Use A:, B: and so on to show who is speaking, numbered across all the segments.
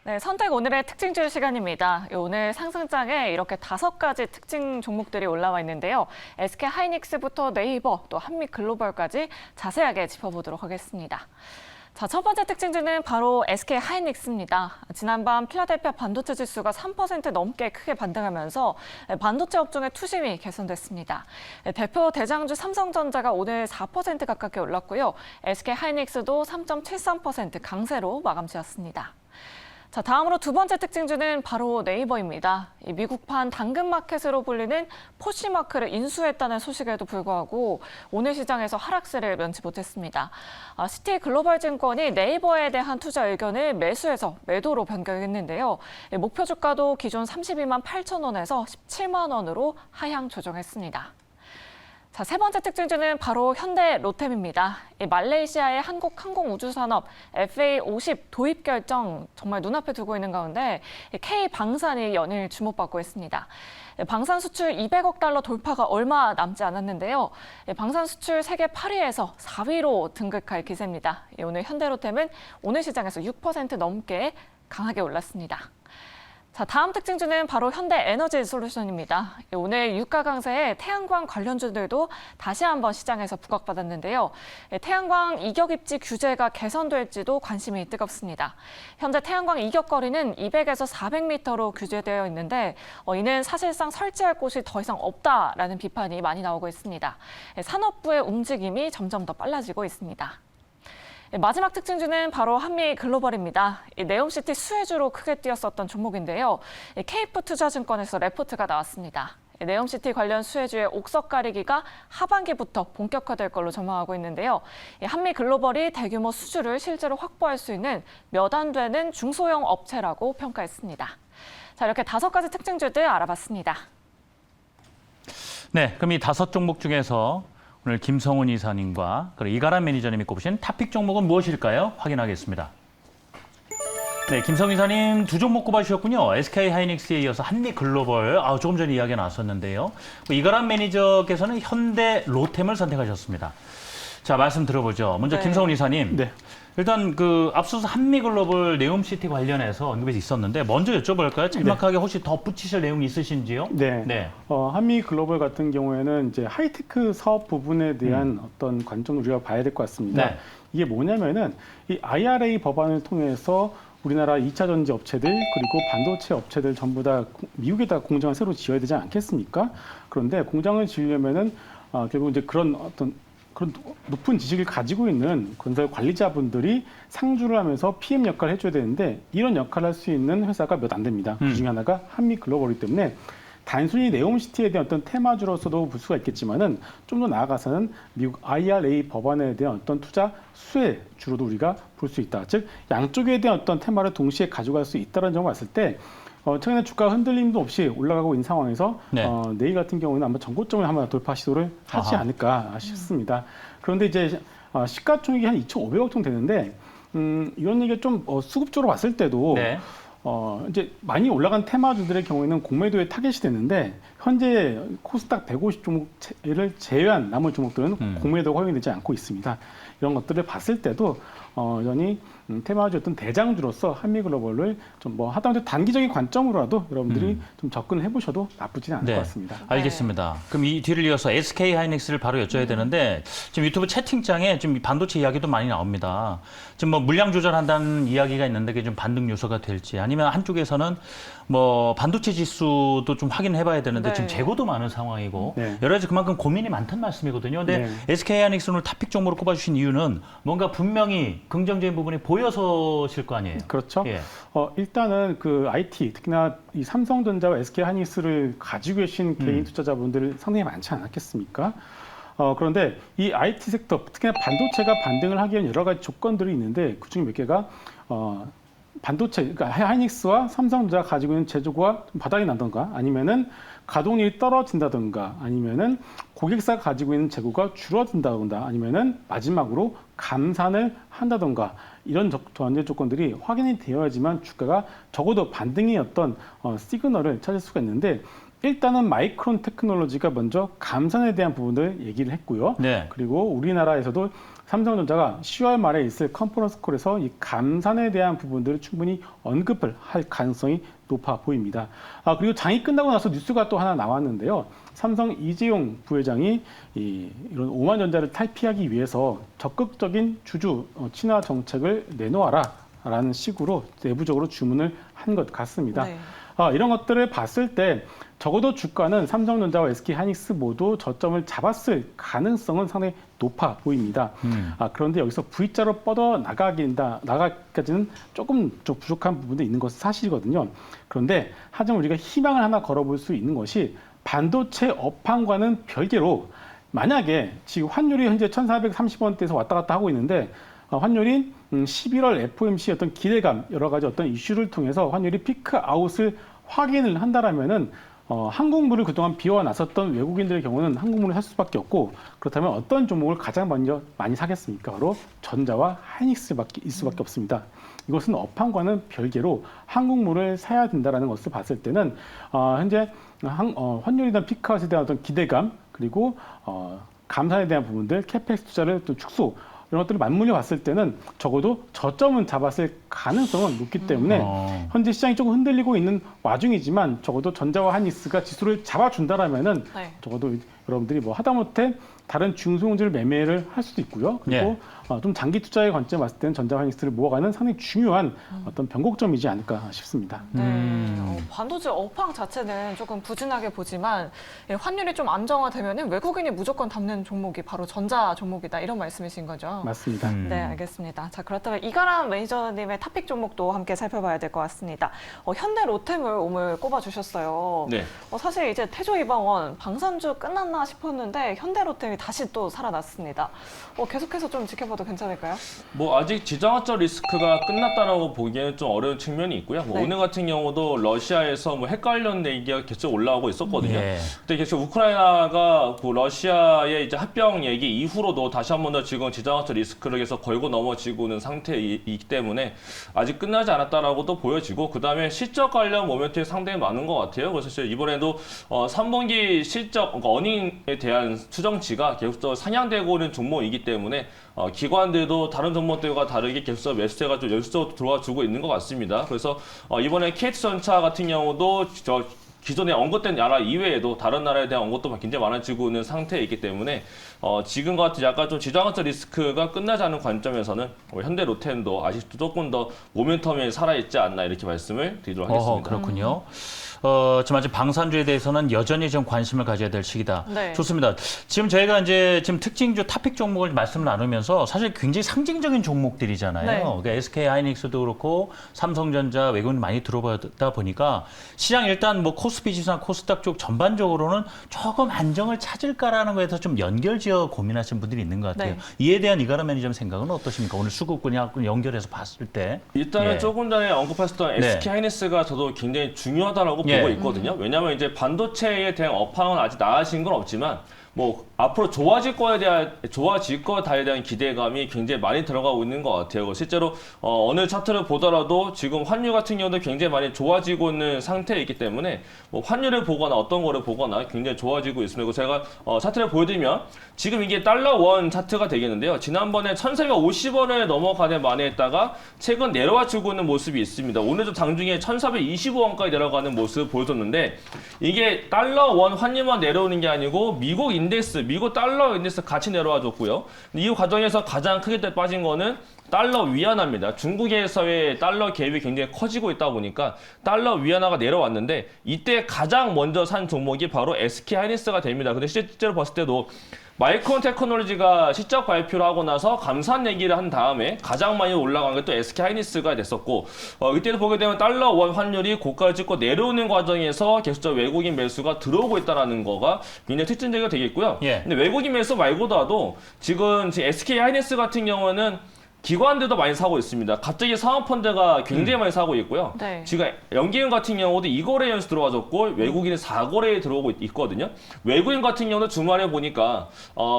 A: 네, 선택 오늘의 특징주 시간입니다. 오늘 상승장에 이렇게 5가지 특징 종목들이 올라와 있는데요. SK 하이닉스부터 네이버, 또 한미글로벌까지 자세하게 짚어보도록 하겠습니다. 자, 첫 번째 특징주는 바로 SK 하이닉스입니다. 지난밤 필라델피아 반도체 지수가 3% 넘게 크게 반등하면서 반도체 업종의 투심이 개선됐습니다. 대표 대장주 삼성전자가 오늘 4% 가깝게 올랐고요. SK 하이닉스도 3.73% 강세로 마감 지었습니다. 자, 다음으로 두 번째 특징주는 바로 네이버입니다. 미국판 당근마켓으로 불리는 포시마크를 인수했다는 소식에도 불구하고 오늘 시장에서 하락세를 면치 못했습니다. 시티글로벌증권이 네이버에 대한 투자 의견을 매수해서 매도로 변경했는데요. 목표 주가도 기존 32만 8천 원에서 17만 원으로 하향 조정했습니다. 자, 세 번째 특징주는 바로 현대로템입니다. 말레이시아의 한국항공우주산업 FA50 도입 결정 정말 눈앞에 두고 있는 가운데 K방산이 연일 주목받고 있습니다. 방산 수출 200억 달러 돌파가 얼마 남지 않았는데요. 방산 수출 세계 8위에서 4위로 등극할 기세입니다. 오늘 현대로템은 오늘 시장에서 6% 넘게 강하게 올랐습니다. 자, 다음 특징주는 바로 현대에너지솔루션입니다. 오늘 유가 강세에 태양광 관련주들도 다시 한번 시장에서 부각받았는데요. 태양광 이격 입지 규제가 개선될지도 관심이 뜨겁습니다. 현재 태양광 이격 거리는 200에서 400m로 규제되어 있는데 이는 사실상 설치할 곳이 더 이상 없다라는 비판이 많이 나오고 있습니다. 산업부의 움직임이 점점 더 빨라지고 있습니다. 마지막 특징주는 바로 한미글로벌입니다. 네옴시티 수혜주로 크게 뛰었었던 종목인데요. KF투자증권에서 레포트가 나왔습니다. 네옴시티 관련 수혜주의 옥석 가리기가 하반기부터 본격화될 걸로 전망하고 있는데요. 한미글로벌이 대규모 수주를 실제로 확보할 수 있는 몇 안 되는 중소형 업체라고 평가했습니다. 자, 이렇게 5가지 특징주들 알아봤습니다.
B: 네, 그럼 이 5 종목 중에서 오늘 김성훈 이사님과 그리고 이가람 매니저님이 꼽으신 탑픽 종목은 무엇일까요? 확인하겠습니다. 네, 김성훈 이사님 2 종목 꼽아주셨군요. SK 하이닉스에 이어서 한미글로벌, 조금 전에 이야기가 나왔었는데요. 이가람 매니저께서는 현대로템을 선택하셨습니다. 자, 말씀 들어보죠. 먼저
A: 네.
B: 김성훈 이사님.
C: 네.
B: 일단 앞서서 한미글로벌 네옴시티 관련해서 언급이 있었는데 먼저 여쭤볼까요? 짤막하게 혹시 덧붙이실 내용이 있으신지요?
C: 네.
B: 네.
C: 한미글로벌 같은 경우에는 이제 하이테크 사업 부분에 대한 어떤 관점을 우리가 봐야 될 것 같습니다.
B: 네.
C: 이게 뭐냐면은 이 IRA 법안을 통해서 우리나라 2차 전지 업체들 그리고 반도체 업체들 전부 다 미국에다 공장을 새로 지어야 되지 않겠습니까? 그런데 공장을 지으려면은 결국 이제 그런 높은 지식을 가지고 있는 건설 관리자분들이 상주를 하면서 PM 역할을 해줘야 되는데 이런 역할을 할 수 있는 회사가 몇 안 됩니다. 그 중에 하나가 한미글로벌이기 때문에 단순히 네옴시티에 대한 어떤 테마주로서도 볼 수가 있겠지만은 좀 더 나아가서는 미국 IRA 법안에 대한 어떤 투자 수혜주로도 우리가 볼 수 있다. 즉 양쪽에 대한 어떤 테마를 동시에 가져갈 수 있다는 점을 봤을 때 최근에 주가 흔들림도 없이 올라가고 있는 상황에서
B: 네.
C: 내일 같은 경우는 아마 전고점을 한번 돌파 시도를 하지 않을까 싶습니다. 그런데 이제 시가총액이 한 2,500억 정도 되는데 이런 얘기가 좀 수급적으로 봤을 때도
B: 네.
C: 이제 많이 올라간 테마주들의 경우에는 공매도에 타겟이 됐는데 현재 코스닥 150 종목을 제외한 나머지 종목들은 공매도가 허용이 되지 않고 있습니다. 이런 것들을 봤을 때도 여전히 테마주 어떤 대장주로서 한미글로벌을 좀 하다못해 단기적인 관점으로라도 여러분들이 좀 접근을 해보셔도 나쁘지는 않을 것 같습니다.
B: 알겠습니다. 그럼 이 뒤를 이어서 SK 하이닉스를 바로 여쭤야 되는데 지금 유튜브 채팅창에 지금 반도체 이야기도 많이 나옵니다. 지금 물량 조절한다는 이야기가 있는데 그게 좀 반등 요소가 될지 아니면 한쪽에서는 반도체 지수도 좀 확인해봐야 되는데
A: 네.
B: 지금 재고도 많은 상황이고
C: 네.
B: 여러 가지 그만큼 고민이 많다는 말씀이거든요. 근데
C: 네.
B: SK 하이닉스 오늘 탑픽 종목으로 꼽아주신 이유는 뭔가 분명히 긍정적인 부분이 보여서실 거 아니에요.
C: 그렇죠.
B: 예.
C: 일단은 그 IT, 특히나 이 삼성전자와 SK 하이닉스를 가지고 계신 개인 투자자분들 상당히 많지 않았겠습니까? 그런데 이 IT 섹터, 특히나 반도체가 반등을 하기 위한 여러 가지 조건들이 있는데 그중에 몇 개가 반도체, 그러니까 하이닉스와 삼성전자가 가지고 있는 제조가 좀 바닥이 나던가 아니면은 가동률이 떨어진다던가 아니면은 고객사가 가지고 있는 재고가 줄어든다던가 아니면은 마지막으로 감산을 한다던가 이런 전제 조건들이 확인이 되어야지만 주가가 적어도 반등의 어떤 시그널을 찾을 수가 있는데 일단은 마이크론 테크놀로지가 먼저 감산에 대한 부분을 얘기를 했고요.
B: 네.
C: 그리고 우리나라에서도 삼성전자가 10월 말에 있을 컨퍼런스 콜에서 이 감산에 대한 부분들을 충분히 언급을 할 가능성이 높아 보입니다. 그리고 장이 끝나고 나서 뉴스가 또 하나 나왔는데요. 삼성 이재용 부회장이 이런 오만전자를 탈피하기 위해서 적극적인 주주 친화 정책을 내놓아라라는 식으로 내부적으로 주문을 한 것 같습니다.
A: 네.
C: 이런 것들을 봤을 때 적어도 주가는 삼성전자와 SK하이닉스 모두 저점을 잡았을 가능성은 상당히 높아 보입니다. 그런데 여기서 V자로 뻗어 나가기까지는 조금 좀 부족한 부분도 있는 것은 사실이거든요. 그런데 하지만 우리가 희망을 하나 걸어볼 수 있는 것이 반도체 업황과는 별개로 만약에 지금 환율이 현재 1,430원대에서 왔다 갔다 하고 있는데 환율이 11월 FOMC 어떤 기대감 여러 가지 어떤 이슈를 통해서 환율이 피크 아웃을 확인을 한다라면은 한국물을 그동안 비워놨었던 외국인들의 경우는 한국물을 살 수밖에 없고 그렇다면 어떤 종목을 가장 먼저 많이 사겠습니까? 바로 전자와 하이닉스밖에 일 수밖에 없습니다. 이것은 업황과는 별개로 한국물을 사야 된다라는 것을 봤을 때는 현재 환율에 대한 피크아웃에 대한 어떤 기대감 그리고 감산에 대한 부분들 캐펙스 투자를 또 축소 이런 것들을 맞물려 봤을 때는 적어도 저점은 잡았을 가능성은 높기 때문에 현재 시장이 조금 흔들리고 있는 와중이지만 적어도 전자와 하이닉스가 지수를 잡아준다라면은
A: 네.
C: 적어도 여러분들이 뭐 하다못해 다른 중소형주를 매매를 할 수도 있고요. 그리고 좀 장기 투자의 관점에 봤을 때는 전자 하이닉스를 모아가는 상당히 중요한 어떤 변곡점이지 않을까 싶습니다.
A: 네, 반도체 업황 자체는 조금 부진하게 보지만 환율이 좀 안정화되면 외국인이 무조건 담는 종목이 바로 전자 종목이다 이런 말씀이신 거죠?
C: 맞습니다.
A: 네, 알겠습니다. 자, 그렇다면 이가람 매니저님의 탑픽 종목도 함께 살펴봐야 될 것 같습니다. 현대 로템을 오늘 꼽아주셨어요.
D: 네.
A: 사실 이제 태조 이방원 방산주 끝났나 싶었는데 현대 로템이 다시 또 살아났습니다. 계속해서 좀 지켜봐도 괜찮을까요?
D: 뭐 아직 지정학적 리스크가 끝났다라고 보기에는 좀 어려운 측면이 있고요. 뭐
A: 네.
D: 오늘 같은 경우도 러시아에서 뭐 핵 관련 얘기가 계속 올라오고 있었거든요.
B: 예.
D: 근데 계속 우크라이나가 그 러시아의 이제 합병 얘기 이후로도 다시 한 번 더 지금 지정학적 리스크를 계속 걸고 넘어지고는 상태이기 때문에 아직 끝나지 않았다라고도 보여지고 그다음에 실적 관련 모멘트에 상당히 많은 것 같아요. 그래서 사실 이번에도 3분기 실적 그러니까 어닝에 대한 추정치가 계속적으로 상향되고 있는 종목이기 때문에 기관들도 다른 종목들과 다르게 계속적으로 매수세가 좀 연속적으로 들어와 주고 있는 것 같습니다. 그래서 이번에 KT전차 같은 경우도 기존에 언급된 나라 이외에도 다른 나라에 대한 언급도 굉장히 많아지고 있는 상태이기 때문에 지금과 같은 약간 좀 지정학적 리스크가 끝나지 않은 관점에서는 현대 로템도 아직도 조금 더 모멘텀이 살아있지 않나 이렇게 말씀을 드리도록 하겠습니다.
B: 그렇군요. 지금 아직 방산주에 대해서는 여전히 좀 관심을 가져야 될 시기다.
A: 네.
B: 좋습니다. 지금 저희가 이제 지금 특징주 탑픽 종목을 말씀을 나누면서 사실 굉장히 상징적인 종목들이잖아요.
A: 네.
B: 그러니까 SK 하이닉스도 그렇고 삼성전자 외국인 많이 들어보다 보니까 시장 일단 뭐 코스피 지수나 코스닥 쪽 전반적으로는 조금 안정을 찾을까라는 거에서 좀 연결지어 고민하시는 분들이 있는 것 같아요.
A: 네.
B: 이에 대한 이가람 매니저님 생각은 어떠십니까? 오늘 수급군이랑 연결해서 봤을 때.
D: 일단은
B: 예.
D: 조금 전에 언급하셨던
B: 네.
D: SK 하이닉스가 저도 굉장히 중요하다고
B: 예.
D: 보고 있거든요. 왜냐하면 이제 반도체에 대한 업황은 아직 나아진 건 없지만 뭐 앞으로 좋아질 거에 대한 기대감이 굉장히 많이 들어가고 있는 것 같아요. 실제로 어느 차트를 보더라도 지금 환율 같은 경우도 굉장히 많이 좋아지고 있는 상태이기 때문에 뭐 환율을 보거나 어떤 거를 보거나 굉장히 좋아지고 있습니다. 그리고 제가 차트를 보여드리면 지금 이게 달러 원 차트가 되겠는데요. 지난번에 1,450원을 넘어가는 만에 있다가 최근 내려와 주고 있는 모습이 있습니다. 오늘도 장중에 1,425원까지 내려가는 모습을 보여줬는데 이게 달러 원 환율만 내려오는 게 아니고 미국 달러 인덱스 같이 내려와 줬고요. 이 과정에서 가장 크게 빠진 거는 달러 위안화입니다. 중국에서의 달러 갭이 굉장히 커지고 있다 보니까 달러 위안화가 내려왔는데 이때 가장 먼저 산 종목이 바로 SK 하이닉스가 됩니다. 근데 실제로 봤을 때도 마이크론 테크놀로지가 실적 발표를 하고 나서 감산 얘기를 한 다음에 가장 많이 올라간 게 또 SK 하이닉스가 됐었고 이때도 보게 되면 달러 원 환율이 고가를 찍고 내려오는 과정에서 계속적으로 외국인 매수가 들어오고 있다는 거가 굉장히 특징적이 되겠고요.
B: 예.
D: 근데 외국인 매수 말고도 지금 SK 하이닉스 같은 경우는 기관들도 많이 사고 있습니다. 갑자기 사모펀드가 굉장히 많이 사고 있고요.
A: 네.
D: 지금 연기금 같은 경우도 2거래 연수 들어와줬고 외국인이 4거래에 들어오고 있거든요. 외국인 같은 경우는 주말에 보니까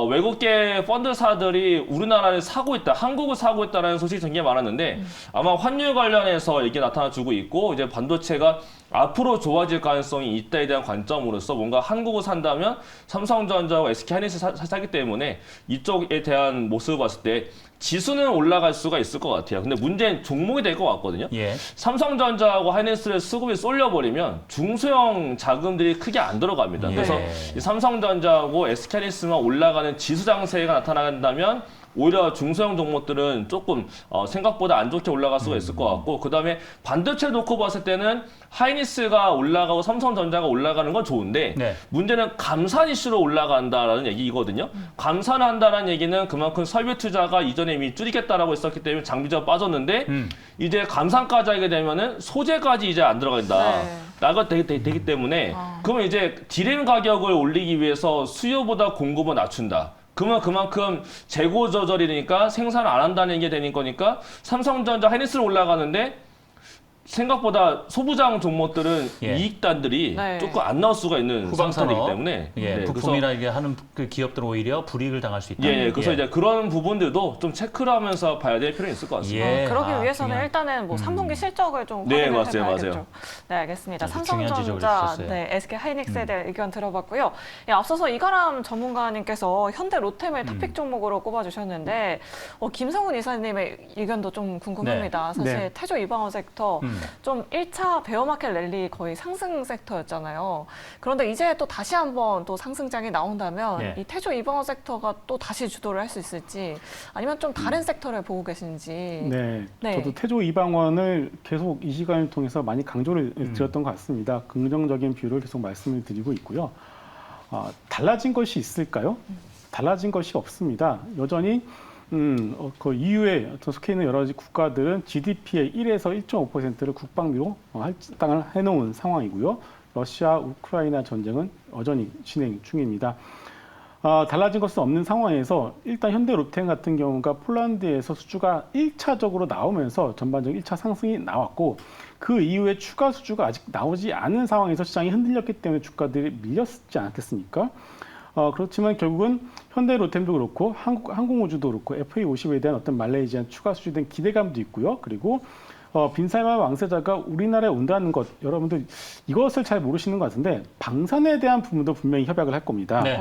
D: 외국계 펀드사들이 우리나라를 사고 있다, 한국을 사고 있다라는 소식이 굉장히 많았는데 아마 환율 관련해서 이게 나타나주고 있고 이제 반도체가 앞으로 좋아질 가능성이 있다에 대한 관점으로서 뭔가 한국을 산다면 삼성전자와 SK하이닉스 사기 때문에 이쪽에 대한 모습을 봤을 때 지수는 올라갈 수가 있을 것 같아요. 근데 문제는 종목이 될 것 같거든요.
B: 예.
D: 삼성전자하고 하이닉스를 수급이 쏠려버리면 중소형 자금들이 크게 안 들어갑니다.
B: 예.
D: 그래서 이 삼성전자하고 SK하이닉스만 올라가는 지수 장세가 나타난다면 오히려 중소형 종목들은 조금 생각보다 안 좋게 올라갈 수가 있을 것 같고 그다음에 반도체 놓고 봤을 때는 하이닉스가 올라가고 삼성전자가 올라가는 건 좋은데
B: 네.
D: 문제는 감산 이슈로 올라간다라는 얘기거든요. 감산한다라는 얘기는 그만큼 설비 투자가 이전에 이미 줄이겠다라고 했었기 때문에 장비가 빠졌는데 이제 감산까지 하게 되면은 소재까지 이제 안 들어간다.
A: 네.
D: 나가 되기 때문에 그러면 이제 디램 가격을 올리기 위해서 수요보다 공급을 낮춘다. 그러면 그만큼 재고 조절이니까 생산을 안 한다는 게 되는 거니까 삼성전자 하이닉스로 올라가는데 생각보다 소부장 종목들은
B: 예.
D: 이익단들이
A: 네.
D: 조금 안 나올 수가 있는 상태이기 때문에
B: 예, 부품이나 이게 하는 그 기업들은 오히려 불이익을 당할 수 있다.
D: 예, 그래서 이제 그런 부분들도 좀 체크를 하면서 봐야 될 필요는 있을 것 같습니다.
B: 예.
A: 그러기 위해서는
B: 중요한.
A: 일단은 뭐 3분기 실적을 좀
D: 네,
A: 확인을
D: 맞아요,
A: 해봐야겠죠.
D: 맞아요.
A: 네, 알겠습니다.
B: 아주 중요한 지적을
A: 삼성전자,
B: 해주셨어요.
A: 네, SK 하이닉스에 대한 의견 들어봤고요. 예, 앞서서 이가람 전문가님께서 현대 로템을 탑픽 종목으로 꼽아주셨는데 김성훈 이사님의 의견도 좀 궁금합니다. 사실
C: 네.
A: 태조 이방원 섹터 좀 1차 베어마켓 랠리 거의 상승 섹터였잖아요. 그런데 이제 또 다시 한번 또 상승장이 나온다면
B: 네.
A: 이 태조 이방원 섹터가 또 다시 주도를 할 수 있을지 아니면 좀 다른 섹터를 보고 계신지.
C: 네,
A: 네.
C: 저도 태조 이방원을 계속 이 시간을 통해서 많이 강조를 드렸던 것 같습니다. 긍정적인 뷰를 계속 말씀을 드리고 있고요. 달라진 것이 있을까요? 달라진 것이 없습니다. 여전히 그 EU에 속해 있는 여러 가지 국가들은 GDP의 1에서 1.5%를 국방비로 할당을 해놓은 상황이고요. 러시아, 우크라이나 전쟁은 여전히 진행 중입니다. 달라진 것은 없는 상황에서 일단 현대 로템 같은 경우가 폴란드에서 수주가 1차적으로 나오면서 전반적인 1차 상승이 나왔고 그 이후에 추가 수주가 아직 나오지 않은 상황에서 시장이 흔들렸기 때문에 주가들이 밀렸지 않겠습니까? 그렇지만 결국은 현대 로템도 그렇고 항공우주도 그렇고 FA50에 대한 어떤 말레이시안 추가 수주에 대한 기대감도 있고요. 그리고 빈살만 왕세자가 우리나라에 온다는 것, 여러분들 이것을 잘 모르시는 것 같은데 방산에 대한 부분도 분명히 협약을 할 겁니다.
B: 네.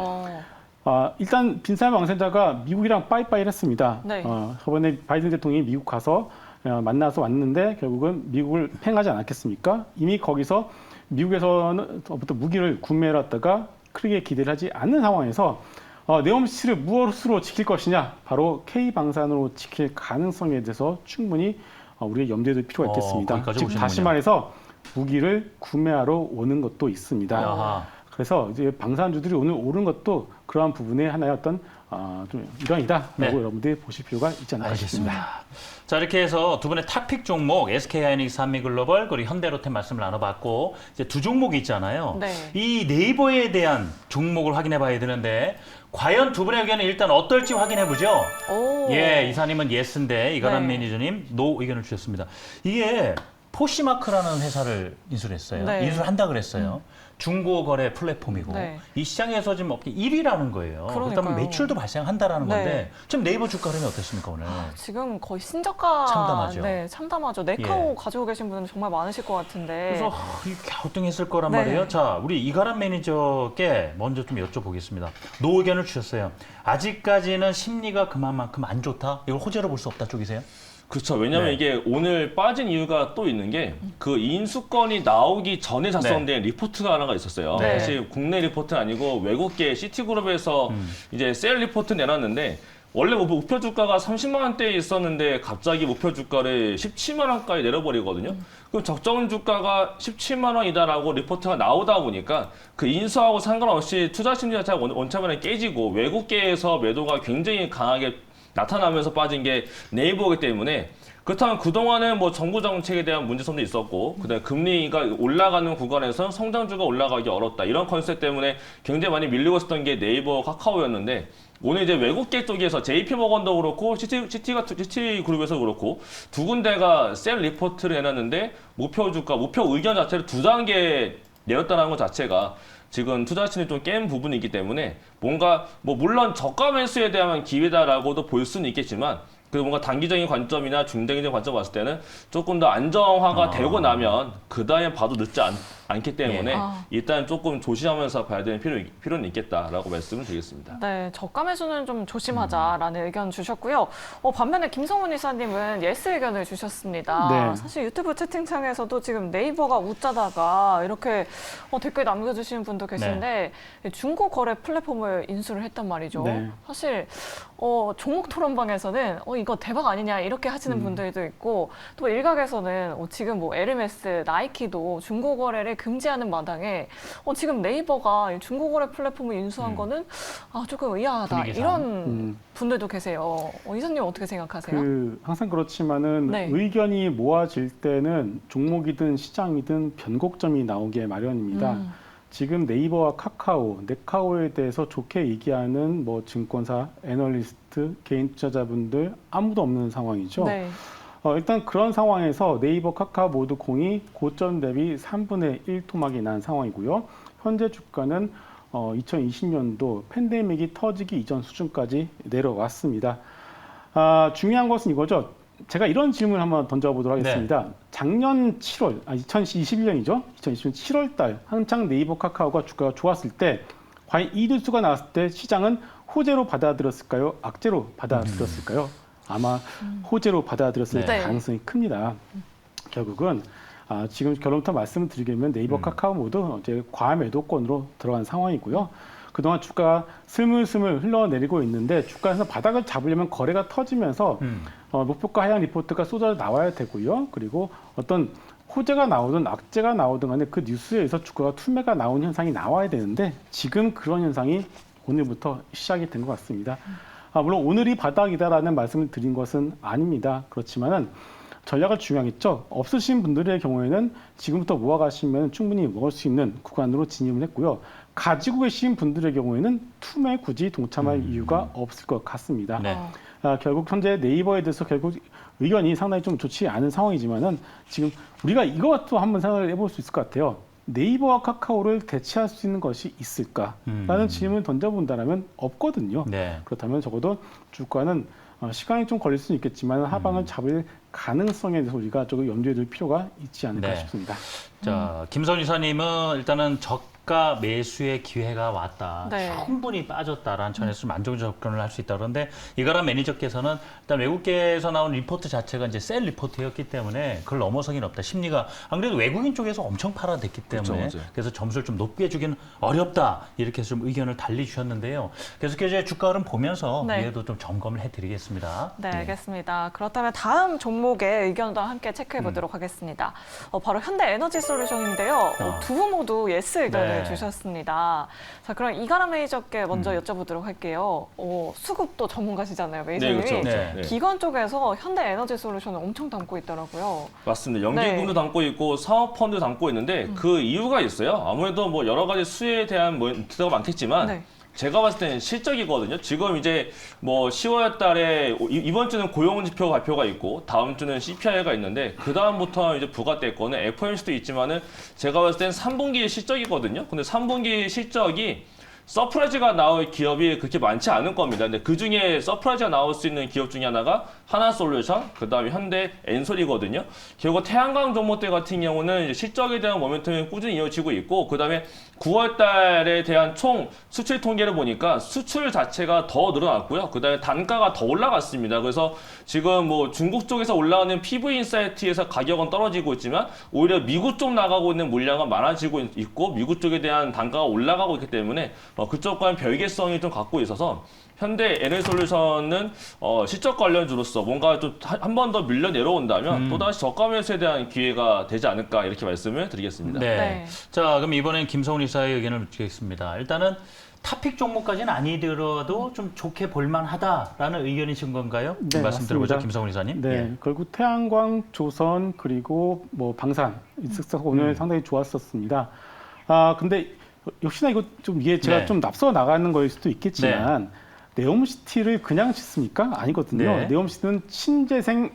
C: 일단 빈살만 왕세자가 미국이랑 빠이빠이를 했습니다.
A: 네.
C: 저번에 바이든 대통령이 미국 가서 만나서 왔는데 결국은 미국을 팽하지 않았겠습니까? 이미 거기서 미국에서는 무기를 구매해왔다가 크게 기대를 하지 않는 상황에서 네옴시티를 무엇으로 지킬 것이냐, 바로 K방산으로 지킬 가능성에 대해서 충분히 우리의 염두에 둘 필요가 있겠습니다.
B: 거기까지
C: 즉
B: 오시는군요.
C: 다시 말해서 무기를 구매하러 오는 것도 있습니다.
B: 아하.
C: 그래서 이제 방산주들이 오늘 오른 것도 그러한 부분의 하나의 어떤 좀 일환이다라고
B: 네.
C: 여러분들이 보실 필요가 있지 않을까 싶습니다.
B: 알겠습니다. 자, 이렇게 해서 두 분의 탑픽 종목 SK하이닉스, 한미글로벌 그리고 현대로템 말씀을 나눠봤고 이제 두 종목이 있잖아요.
A: 네.
B: 이 네이버에 대한 종목을 확인해봐야 되는데 과연 두 분의 의견은 일단 어떨지 확인해보죠.
A: 오.
B: 예, 이사님은 예스인데 이가람
A: 네.
B: 매니저님 노 의견을 주셨습니다. 이게 포시마크라는 회사를 인수했어요.
A: 네.
B: 인수한다 그랬어요. 중고 거래 플랫폼이고
A: 네.
B: 이 시장에서 지금 업계 1위라는 거예요.
A: 그러니까요.
B: 그렇다면 매출도 발생한다라는
A: 네.
B: 건데 지금 네이버 주가 흐름이 어떻습니까 오늘?
A: 지금 거의 신저가
B: 참담하죠.
A: 네, 참담하죠. 네카오
B: 예.
A: 가지고 계신 분은 정말 많으실 것 같은데.
B: 그래서 이게 갸우뚱했을 거란
A: 네.
B: 말이에요. 자, 우리 이가람 매니저께 먼저 좀 여쭤보겠습니다. 노 의견을 주셨어요. 아직까지는 심리가 그만큼 안 좋다. 이걸 호재로 볼 수 없다 쪽이세요?
D: 그렇죠. 왜냐하면
B: 네.
D: 이게 오늘 빠진 이유가 또 있는 게 그 인수건이 나오기 전에 작성된 리포트가 하나가 있었어요.
B: 네.
D: 사실 국내 리포트는 아니고 외국계 시티그룹에서 이제 셀 리포트 내놨는데 원래 목표 주가가 30만 원대에 있었는데 갑자기 목표 주가를 17만 원까지 내려버리거든요. 그럼 적정 주가가 17만 원이다라고 리포트가 나오다 보니까 그 인수하고 상관없이 투자 심리 자체가 원차원에 깨지고 외국계에서 매도가 굉장히 강하게 나타나면서 빠진 게 네이버이기 때문에 그렇다면 그동안은 뭐 정부 정책에 대한 문제점도 있었고, 그다음에 금리가 올라가는 구간에서 성장주가 올라가기 어렵다. 이런 컨셉 때문에 굉장히 많이 밀리고 있었던 게 네이버, 카카오였는데, 오늘 이제 외국계 쪽에서 JP모건도 그렇고 시티그룹에서 그렇고 두 군데가 셀 리포트를 해놨는데 목표 주가, 목표 의견 자체를 2단계 내렸다는 것 자체가 지금 투자진이 좀 깬 부분이 있기 때문에 뭔가 뭐 물론 저가 매수에 대한 기회다라고도 볼 수는 있겠지만 그 뭔가 단기적인 관점이나 중장기적인 관점 봤을 때는 조금 더 안정화가 되고 나면 그 다음에 봐도 늦지 않기 때문에
A: 예.
D: 일단 조금 조심하면서 봐야 되는 필요는 있겠다라고 말씀을 드리겠습니다.
A: 네, 저가 매수는 좀 조심하자라는 의견 주셨고요. 반면에 김성훈 이사님은 예스 의견을 주셨습니다.
C: 네.
A: 사실 유튜브 채팅창에서도 지금 네이버가 웃자다가 이렇게 댓글 남겨주시는 분도 계신데 중고 거래 플랫폼을 인수를 했단 말이죠.
C: 네.
A: 사실 종목 토론방에서는 이거 대박 아니냐 이렇게 하시는 분들도 있고 또 일각에서는 지금 뭐 에르메스, 나이키도 중고 거래를 금지하는 마당에 지금 네이버가 이 중고 거래 플랫폼을 인수한 거는 조금 의아하다
B: 분위기상.
A: 이런 분들도 계세요. 이사님 어떻게 생각하세요?
C: 항상 그렇지만은
A: 네.
C: 의견이 모아질 때는 종목이든 시장이든 변곡점이 나오게 마련입니다. 지금 네이버와 카카오, 네카오에 대해서 좋게 얘기하는 뭐 증권사, 애널리스트, 개인 투자자분들 아무도 없는 상황이죠.
A: 네.
C: 일단 그런 상황에서 네이버, 카카오 모두 공이 고점 대비 3분의 1 토막이 난 상황이고요. 현재 주가는 2020년도 팬데믹이 터지기 이전 수준까지 내려왔습니다. 중요한 것은 이거죠. 제가 이런 질문을 한번 던져보도록 하겠습니다. 작년 7월, 2021년이죠. 2020년 7월 달 한창 네이버, 카카오가 주가가 좋았을 때 과연 이 뉴스가 나왔을 때 시장은 호재로 받아들였을까요? 악재로 받아들였을까요? 아마 호재로 받아들였을
B: 네.
C: 가능성이 큽니다. 결국은 지금 결론부터 말씀을 드리면 네이버, 카카오 모두 이제 과매도권으로 들어간 상황이고요. 그동안 주가가 스물스물 흘러내리고 있는데 주가에서 바닥을 잡으려면 거래가 터지면서 목표가 하향 리포트가 쏟아 나와야 되고요. 그리고 어떤 호재가 나오든 악재가 나오든 간에 그 뉴스에 의해서 주가가 투매가 나온 현상이 나와야 되는데 지금 그런 현상이 오늘부터 시작이 된 것 같습니다. 물론 오늘이 바닥이다라는 말씀을 드린 것은 아닙니다. 그렇지만은 전략을 중요하겠죠. 없으신 분들의 경우에는 지금부터 모아가시면 충분히 먹을 수 있는 구간으로 진입을 했고요. 가지고 계신 분들의 경우에는 투매에 굳이 동참할 이유가 없을 것 같습니다.
B: 네.
C: 결국 현재 네이버에 대해서 결국 의견이 상당히 좀 좋지 않은 상황이지만은 지금 우리가 이것도 한번 생각을 해볼 수 있을 것 같아요. 네이버와 카카오를 대체할 수 있는 것이 있을까라는 질문을 던져본다면 없거든요.
B: 네.
C: 그렇다면 적어도 주가는 시간이 좀 걸릴 수는 있겠지만 하방을 잡을 가능성에 대해서 우리가 조금 염두에 둘 필요가 있지 않을까
B: 네.
C: 싶습니다.
B: 자, 김선 이사님은 일단은 저가 매수의 기회가 왔다.
A: 네.
B: 충분히 빠졌다라는 천에서 좀 안정적 접근을 할 수 있다. 그런데 이가람 매니저께서는 일단 외국계에서 나온 리포트 자체가 이제 셀 리포트였기 때문에 그걸 넘어서기는 없다. 심리가 안 그래도 외국인 쪽에서 엄청 팔아댔기 때문에
D: 그렇죠, 맞아요.
B: 그래서 점수를 좀 높게 주기는 어렵다. 이렇게 해서 좀 의견을 달리 주셨는데요. 계속해서 이제 주가 흐름 보면서
A: 네.
B: 위에도 좀 점검을 해드리겠습니다.
A: 네, 알겠습니다. 그렇다면 다음 종목의 의견도 함께 체크해 보도록 하겠습니다. 바로 현대에너지솔루션인데요. 두 분 모두 예스 의견을
B: 네.
A: 주셨습니다. 자, 그럼 이가람 매니저께 먼저 여쭤보도록 할게요. 수급도 전문가시잖아요, 매니저님이.
D: 네, 그렇죠.
B: 네.
D: 네.
A: 기관 쪽에서 현대에너지솔루션을 엄청 담고 있더라고요.
D: 맞습니다. 연기금도
A: 네.
D: 담고 있고 사업펀드 담고 있는데 그 이유가 있어요. 아무래도 뭐 여러 가지 수혜에 대한 뭐 기대가 많겠지만
A: 네.
D: 제가 봤을 때는 실적이거든요. 지금 이제 뭐 10월 달에 이번 주는 고용 지표 발표가 있고 다음 주는 CPI가 있는데 그 다음부터 이제 부각될 거는 FOMC도 있지만은 제가 봤을 때는 3분기 실적이거든요. 근데 3분기 실적이 서프라이즈가 나올 기업이 그렇게 많지 않을 겁니다. 근데 그 중에 서프라이즈가 나올 수 있는 기업 중에 하나가 하나솔루션, 그 다음에 현대 엔솔이거든요. 결국 태양광 종목들 같은 경우는 이제 실적에 대한 모멘텀이 꾸준히 이어지고 있고, 그 다음에 9월 달에 대한 총 수출 통계를 보니까 수출 자체가 더 늘어났고요. 그 다음에 단가가 더 올라갔습니다. 그래서 지금 뭐 중국 쪽에서 올라오는 PV인사이트에서 가격은 떨어지고 있지만 오히려 미국 쪽 나가고 있는 물량은 많아지고 있고 미국 쪽에 대한 단가가 올라가고 있기 때문에 그쪽과는 별개성이 좀 갖고 있어서 현대 에너지솔루션은 실적 관련주로서 뭔가 좀 한 번 더 밀려 내려온다면 또다시 저가 매수에 대한 기회가 되지 않을까 이렇게 말씀을 드리겠습니다.
B: 네.
A: 네.
B: 자, 그럼 이번엔 김성훈 이사의 의견을 묻겠습니다. 일단은 탑픽 종목까지는 아니더라도 좀 좋게 볼만하다라는 의견이신 건가요?
C: 네,
B: 말씀 들어보죠,
C: 맞습니다.
B: 김성훈 이사님.
C: 네,
B: 예.
C: 결국 태양광, 조선 그리고 뭐 방산 이 섹터가 오늘 상당히 좋았었습니다. 근데 역시나 이거 좀 이게 제가
B: 네.
C: 좀 앞서 나가는 거일 수도 있겠지만 네옴시티를 그냥 짓습니까? 아니거든요.
B: 네.
C: 네옴시티는 신재생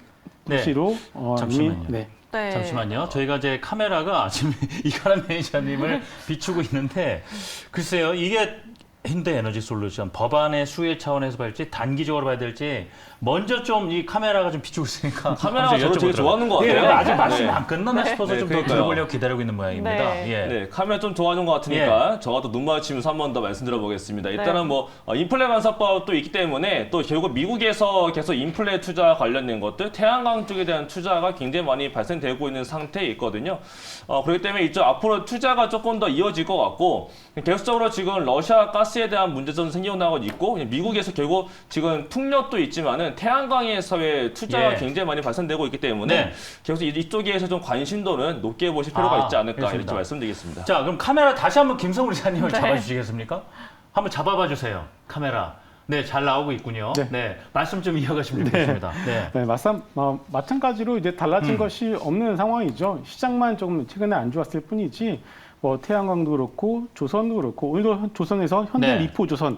B: 네.
C: 도시로
B: 잠시만요.
C: 이미 네.
A: 네.
B: 잠시만요. 저희가 이제 카메라가 지금 이가람 매니저님을 비추고 있는데 글쎄요. 이게 현대에너지 솔루션 법안의 수혜 차원에서 볼지 단기적으로 봐야 될지 먼저 좀 이 카메라가 좀 비추고 있으니까
D: 카메라가 저를 되게 좋아하는 것 같아요.
B: 예, 아직 말씀이
D: 네.
B: 안 끝났나 싶어서
D: 네,
B: 좀 더
D: 그러니까요.
B: 들어보려고 기다리고 있는 모양입니다.
A: 네.
B: 예.
D: 네, 카메라 좀 좋아하는 것 같으니까 저가 또 눈 마주치면서 한 번 더 말씀드려보겠습니다. 일단은 뭐 인플레 간섭법도 있기 때문에 또 결국 미국에서 계속 인플레 투자 관련된 것들, 태양광 쪽에 대한 투자가 굉장히 많이 발생되고 있는 상태에 있거든요. 그렇기 때문에 이쪽 앞으로 투자가 조금 더 이어질 것 같고 계속적으로 지금 러시아 가스에 대한 문제점 생겨나고 있고 미국에서 결국 지금 풍력도 있지만은 태양광에서의 투자가
B: 예.
D: 굉장히 많이 발생되고 있기 때문에
B: 네.
D: 계속 이쪽에서 좀 관심도는 높게 보실 필요가 있지 않을까
B: 알겠습니다.
D: 이렇게 말씀드리겠습니다.
B: 자, 그럼 카메라 다시 한번 김성훈 이사님을
A: 네.
B: 잡아주시겠습니까? 한번 잡아봐 주세요. 카메라. 네, 잘 나오고 있군요. 네,
C: 네.
B: 말씀 좀 이어가시면 좋겠습니다. 네.
C: 네, 마찬가지로 이제 달라진 것이 없는 상황이죠. 시장만 조금 최근에 안 좋았을 뿐이지, 뭐 태양광도 그렇고 조선도 그렇고 오늘도 조선에서 현대
B: 네.
C: 리포조선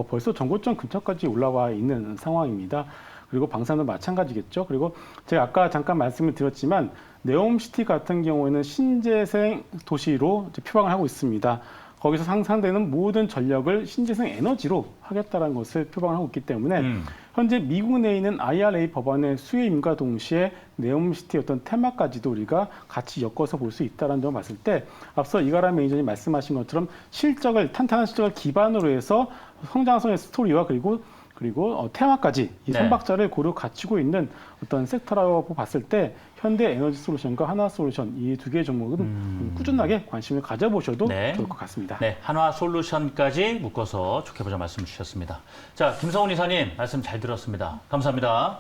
C: 벌써 전고점 근처까지 올라와 있는 상황입니다. 그리고 방산도 마찬가지겠죠. 그리고 제가 아까 잠깐 말씀을 드렸지만 네옴시티 같은 경우에는 신재생 도시로 이제 표방을 하고 있습니다. 거기서 상상되는 모든 전력을 신재생 에너지로 하겠다는 것을 표방을 하고 있기 때문에 현재 미국 내에 있는 IRA 법안의 수혜임과 동시에 네옴시티의 어떤 테마까지도 우리가 같이 엮어서 볼 수 있다는 점을 봤을 때 앞서 이가람 매니저님 말씀하신 것처럼 탄탄한 실적을 기반으로 해서 성장성의 스토리와 그리고 테마까지 이
B: 네.
C: 삼박자를 고루 갖추고 있는 어떤 섹터라고 봤을 때 현대 에너지 솔루션과 하나 솔루션 이 두 개의 종목은 꾸준하게 관심을 가져보셔도
B: 네.
C: 좋을 것 같습니다.
B: 네, 한화 솔루션까지 묶어서 좋게 보자 말씀 주셨습니다. 자, 김성훈 이사님 말씀 잘 들었습니다. 감사합니다.